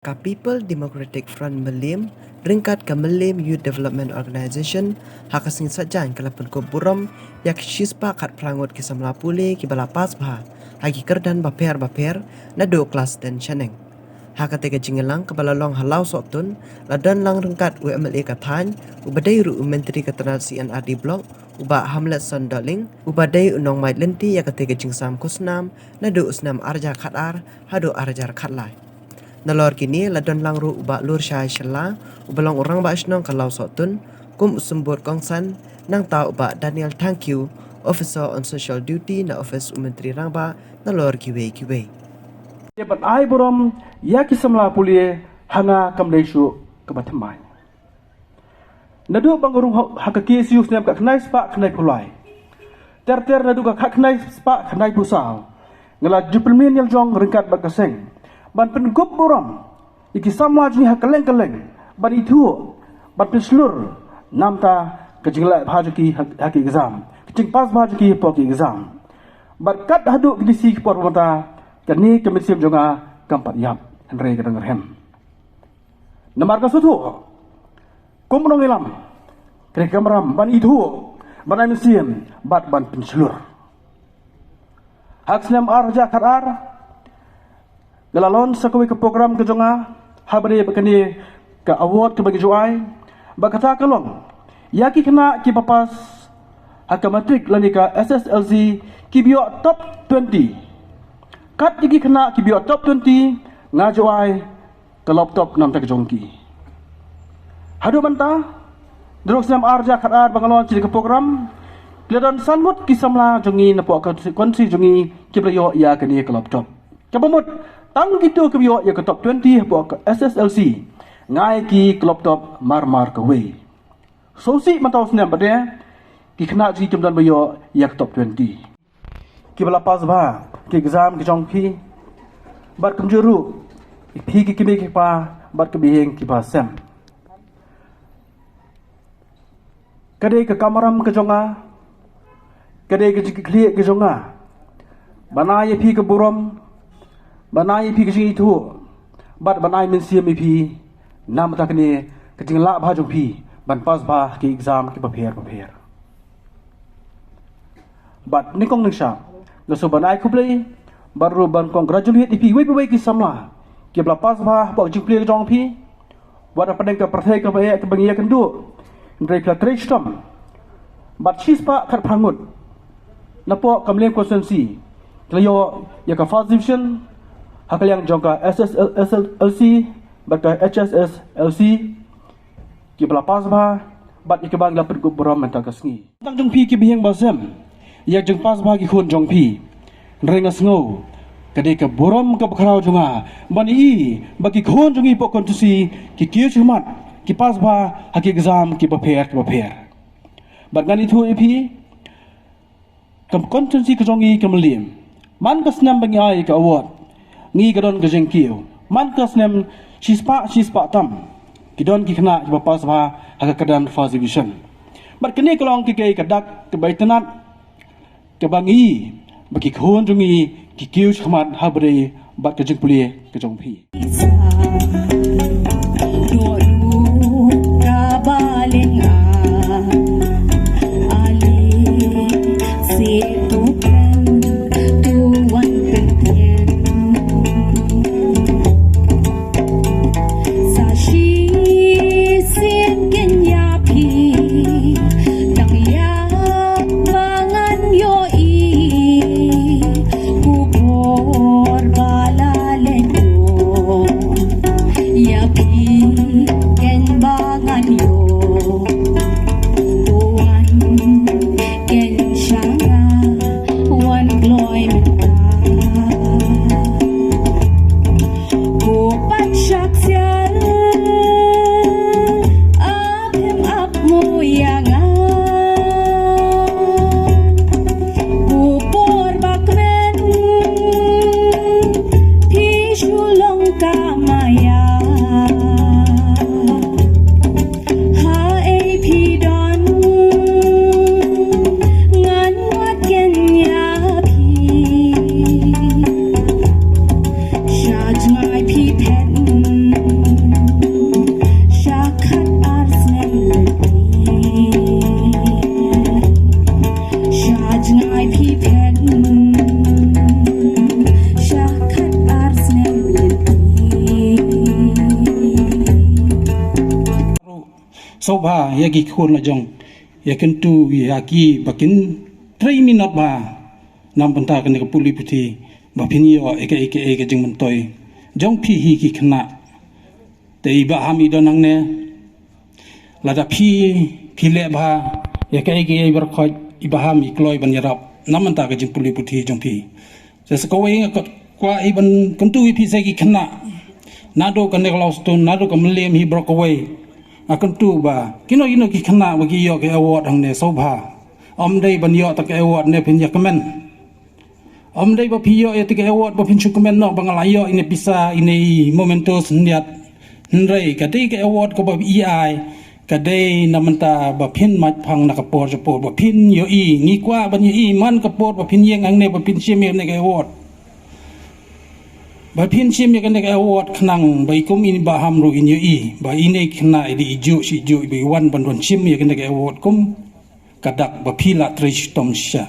ka People Democratic Front Melim ringkat ka Melim Youth Development Organization hakasing sajan kalapun ko burom yak shispa kat prangot ki samlapuli ki balapas bha hagi kerdan baper na do kelas dan chaneng hakate ka jingelang ka balalong halau sotun ladan lang ringkat UMLA kathan ubadai ru menteri ketenaga CNRD blok uba Hamlet Sondaling ubadai unong mai lenti yakate ka jingsam kusnam na do usnam arja khatar hado arjar khatlai nalor kini ladon lang ru uba lur syai syala ubalong orang ba asnong kalau sotun kum usumbur kongsan nang tau uba Daniel Thank you Officer on Social Duty na Office Menteri Rangba nalor kiwe Jebat ai borom ya kisamla pulie hanga kamlesu kebatamai nadu bangurung hakaki sius nem ka knai spa knai pulai ter nadu ka knai spa knai pusal ngala jupelmin yel jong ringkat bakaseng ban pengup borom iki samwa jni hakaleng ban itu ban peslur namta kejingla bhajaki haki exam kejing pas bhajaki poki exam berkat hadu kidisi pormata kani kemisiam jonga kampat yap henre kadang hem namar ka sutu kumnong ilam kre kamram ban itu ban amisiam bat ban peslur hak senam arja karar galalon sakui ke program ke jonga habari bakani ke award ke bagi juai bakata kalong yaki kena ki papas akamatrik lanika SSLC ki bio top 20 kat yaki kena ki bio top 20 ngajuai ke laptop nam tak jongki hadu banta drok sam arja khatar bangalon ci ke program Keladon sanmut kisamla jongi napo konsi jongi kiplayo ya kani ke laptop kabamut tang gitu ke bio ya ke top 20 po ke SSLC ngai ki laptop mar ke we so si mantau senam bade ki kena ji jumdan bio ya ke top 20 ki bala pas ba ki exam ki jongki bat kumjuru ki kimi ki pa bat ke biheng ki ba sem kade ke kamaram ke jonga kade ke kli ke jonga banai pi ke burom banai pi ke itu bat banai mensiam pi nam tak ni kejing la bha jong pi ban pas ba ki exam ki prepare bat ni kong ningsha laso banai kublai baru ban congratulate pi we ki samla ki bla pas ba ba jing play jong pi wat apa deng ke perthai ke bae ke bangia kendu ndrei pla tristom bat chispa khat phangut napo kamlem konsensi klayo ya ka first division hakaliang jongka SSLC baka HSSLC ki belapas ba bat ikabang lapet ku borom mental kasngi tang jong pi ki biheng basem ya jong pas ba ki khun jong pi rengas ngo kade ka borom ka bakhrau jonga bani baki khun jongi po kontusi ki kiu chumat ki pas ba haki exam ki prepare bat ngani thu ipi kam kontensi ke jongi ke melim man ka snam bangi ai ka award ngi ka don ka jengkiu man ka snam shispa tam ki don ki khna ba pas ba ha ka dan first division bar kini kalong ki ke kadak ke baitenat ke bangi baki khon jongi ki kiu chmat habre bat ka jengpuli ke jongpi yaki khon la jong yakin tu yaki bakin 3 minute ba nam banta kan ke puli puti ba pinyo eke jeng mentoy jong phi hi ki khna te ba ham i donang ne lada phi le ba eke ber khoj i ba ham i kloi ban yarap nam banta ke jeng puli puti jong phi se ko we kwa i ban kan tu phi se ki khna nado kan ne laus tu nado kan lem hi broke away akan tu ba kino ki khna ba ki yo ke award ang ne sobha om dei ban yo ta ke award ne pin yakmen om dei ba pio e te ke award ba pin chukumen no bangal ayo ine pisa ine momentos niat nrei ka te ke award ko ba ei ka dei namanta ba pin mat phang na ka por ba pin yo i ngi kwa ban yo i man ka por ba pin yeng ang ne ba pin chim ne ke award ba pin chim ye kan ne ke award khnang ba ikum in ba ham ro in yo i ba ine khna di ju si ju bi wan ban don chim ye kan ne ke award kum kadak ba phila trish tom sha